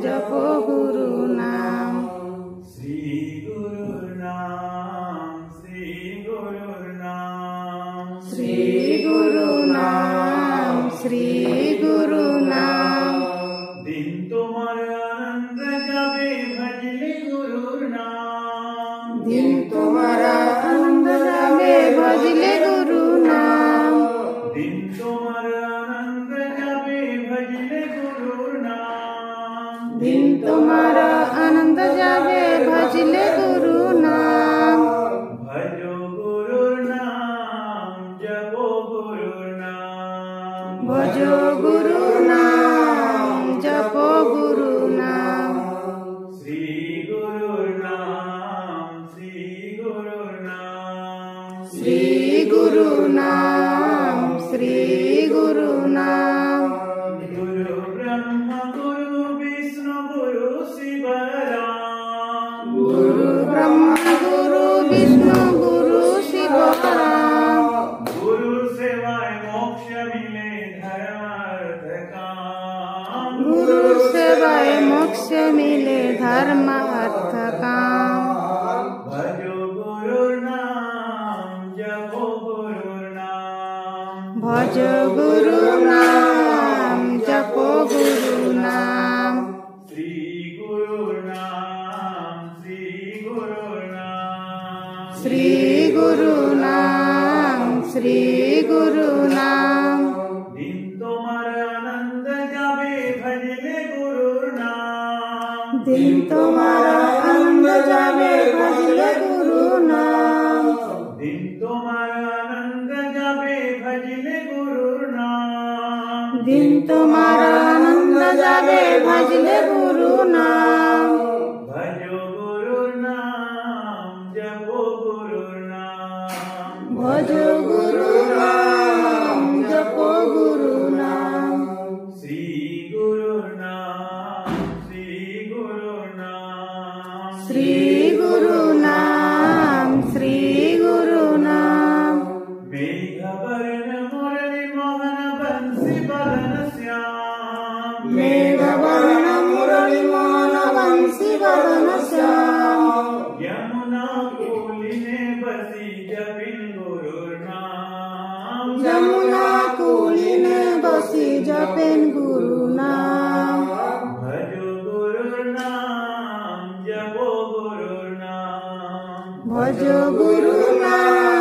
जपो गुरु नाम। श्री गुरुर्नाम श्री गुरुर्नाम श्री गुरु नाम श्री गुरु नाम। दिन तुम्हारा आनंद जाबे भजले गुरुर नाम। दिन तुम्हारा आनंद जाबे भजले गुरु नाम। दिन तुम्हारा आनंद जाबे भजले गुरुर नाम। दिन तुम्हारा आनंद जाबे भजले गुरु नाम। भजो गुरुर नाम जपो गुरुर नाम। भजो गुरु नाम जपो गुरु नाम। श्री गुरुर नाम श्री गुरुर नाम श्री गुरु नाम श्री गुरु नाम। गुरु ब्रह्मा गुरु विष्णु गुरु शिव राम। गुरु ब्रह्मा गुरु विष्णु गुरु शिव राम। गुरु सेवाय मोक्ष मिले धर्म अर्थ काम। गुरु सेवाय मोक्ष मिले धर्म अर्थ काम। भजो गुरुर नाम जपो गुरुर नाम। भज गुरु नाम जपो गुरु नाम। श्री गुरुर नाम श्री गुरुर नाम श्री गुरु नाम श्री गुरु नाम। दिन तुम्हारा आनंद जाबे भजले गुरुर नाम। दिन तुम्हारा आनंद जाबे भजले गुरु नाम। दिन तुम्हारा आनंद जाबे भजले गुरुर नाम। दिन तुम्हारा आनंद जाबे भजले गुरु नाम। भजो गुरुर नाम जपो गुरुर नाम। भज गुरु नाम जपो गुरु नाम। श्री गुरुर नाम श्री गुरुर नाम श्री गुरु नाम श्री गुरु नाम। मेघवर्ण मुरली मोहन बंसी बदन श्याम। मेघवर्ण मुरली मोहन बंसी बदन श्याम। यमुना कूलिने बसी जपिन गुरुर नाम। यमुना कूलिने बसी जपेन गुरु नाम। भजो गुरुर नाम जपो गुरुर नाम भज गुरु